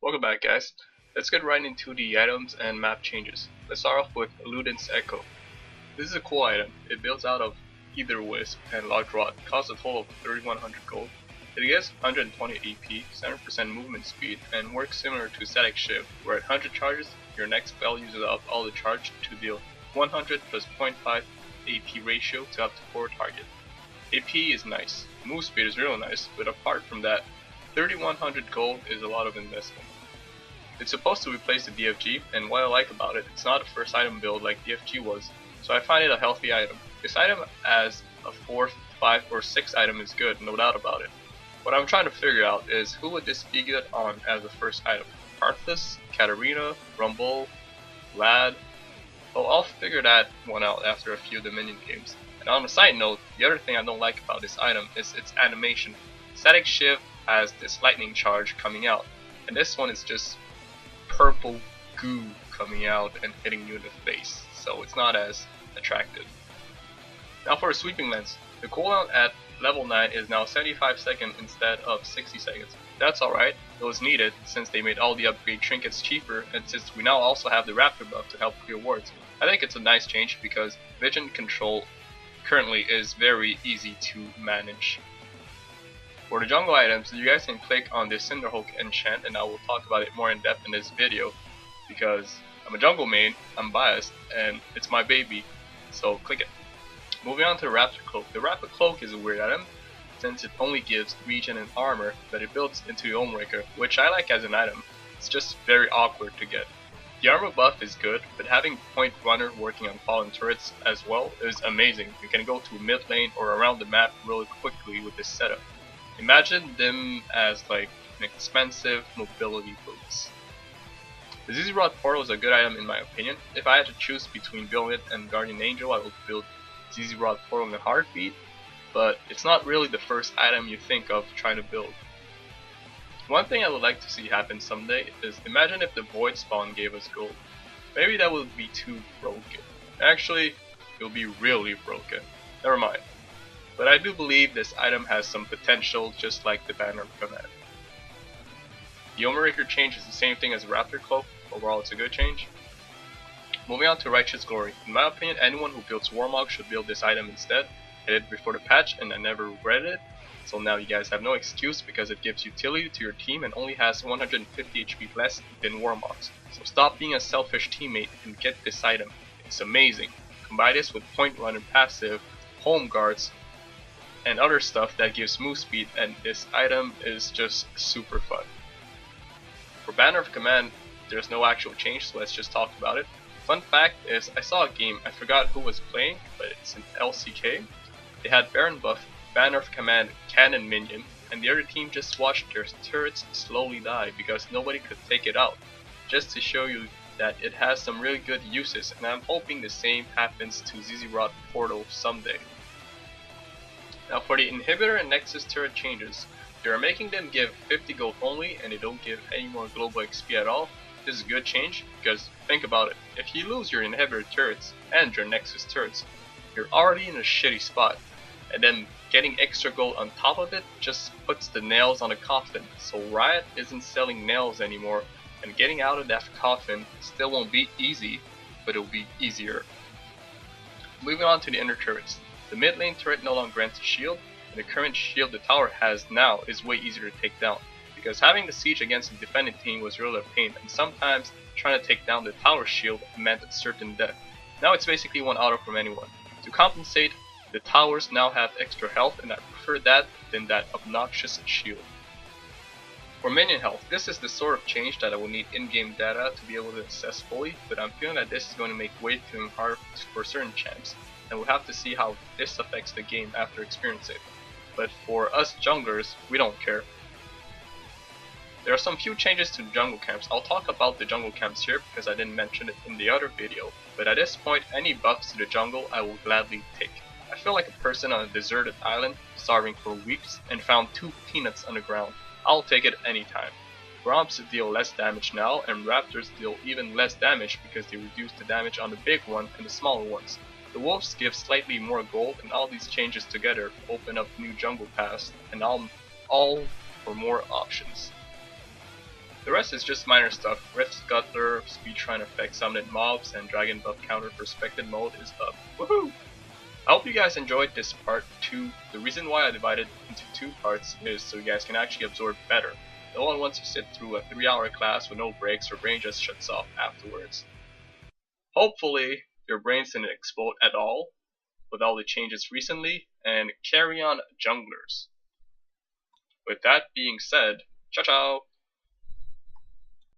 Welcome back, guys. Let's get right into the items and map changes. Let's start off with Louddon's Echo. This is a cool item. It builds out of Ether Wisp and Locked Rod, costs a total of 3100 gold. It gives 120 AP, 7% movement speed, and works similar to Static Shift, where at 100 charges, your next spell uses up all the charge to deal 100 plus 0.5 AP ratio to up to 4 target. AP is nice, move speed is real nice, but apart from that, 3100 gold is a lot of investment. It's supposed to replace the DFG, and what I like about it, it's not a first item build like DFG was, so I find it a healthy item. This item as a 4th, 5th, or 6th item is good, no doubt about it. What I'm trying to figure out is who would this be good on as a first item? Arthas, Katarina, Rumble, Lad? Well, I'll figure that one out after a few Dominion games. And on a side note, the other thing I don't like about this item is its animation. Static Shift has this lightning charge coming out, and this one is just purple goo coming out and hitting you in the face, so it's not as attractive. Now for a sweeping lens, the cooldown at level 9 is now 75 seconds instead of 60 seconds. That's alright, it was needed since they made all the upgrade trinkets cheaper, and since we now also have the Raptor buff to help clear wards. I think it's a nice change because vision control currently is very easy to manage. For the jungle items, you guys can click on this Cinderhulk enchant, and I will talk about it more in depth in this video because I'm a jungle main, I'm biased, and it's my baby, so click it. Moving on to the Raptor Cloak. The Raptor Cloak is a weird item since it only gives regen and armor, but it builds into the Oathbreaker, which I like as an item. It's just very awkward to get. The armor buff is good, but having Point Runner working on fallen turrets as well is amazing. You can go to mid lane or around the map really quickly with this setup. Imagine them as like an expensive mobility boots. The ZZ Rod Portal is a good item in my opinion. If I had to choose between building it and Guardian Angel, I would build ZZ Rod Portal in a heartbeat, but it's not really the first item you think of trying to build. One thing I would like to see happen someday is imagine if the Void Spawn gave us gold. Maybe that would be too broken. Actually, it would be really broken. Never mind. But I do believe this item has some potential, just like the Banner of Command. The Oathbreaker change is the same thing as Raptor Cloak. Overall, it's a good change. Moving on to Righteous Glory. In my opinion, anyone who builds Warmog should build this item instead. I did it before the patch and I never regretted it. So now you guys have no excuse because it gives utility to your team and only has 150 HP less than Warmogs. So stop being a selfish teammate and get this item. It's amazing. Combine this with Point Runner passive, Home Guards, and other stuff that gives move speed, and this item is just super fun. For Banner of Command, there's no actual change, so let's just talk about it. Fun fact is, I saw a game, I forgot who was playing, but it's an LCK. They had Baron buff, Banner of Command, Cannon Minion, and the other team just watched their turrets slowly die because nobody could take it out. Just to show you that it has some really good uses, and I'm hoping the same happens to ZZ Rod Portal someday. Now for the Inhibitor and Nexus turret changes, they are making them give 50 gold only and they don't give any more global XP at all. This is a good change because think about it, if you lose your Inhibitor turrets and your Nexus turrets, you're already in a shitty spot, and then getting extra gold on top of it just puts the nails on the coffin. So Riot isn't selling nails anymore, and getting out of that coffin still won't be easy, but it will be easier. Moving on to the inner turrets. The mid lane turret no longer grants a shield, and the current shield the tower has now is way easier to take down, because having the siege against the defending team was really a pain, and sometimes trying to take down the tower shield meant certain death. Now it's basically one auto from anyone. To compensate, the towers now have extra health, and I prefer that than that obnoxious shield. For minion health, this is the sort of change that I will need in-game data to be able to assess fully, but I'm feeling that this is going to make way too hard for certain champs, and we'll have to see how this affects the game after experiencing it. But for us junglers, we don't care. There are some few changes to the jungle camps. I'll talk about the jungle camps here because I didn't mention it in the other video, but at this point any buffs to the jungle I will gladly take. I feel like a person on a deserted island, starving for weeks, and found 2 peanuts on the ground. I'll take it anytime. Gromps deal less damage now, and Raptors deal even less damage because they reduce the damage on the big one and the smaller ones. The wolves give slightly more gold, and all these changes together open up new jungle paths, and all for more options. The rest is just minor stuff. Rift Scuttler, Speedtron effect summoned mobs, and Dragon Buff counter perspective mode is up. Woohoo! I hope you guys enjoyed this part 2. The reason why I divided into 2 parts is so you guys can actually absorb better. No one wants to sit through a 3-hour class with no breaks or brain just shuts off afterwards. Hopefully, your brains didn't explode at all with all the changes recently, and carry on junglers. With that being said, ciao ciao!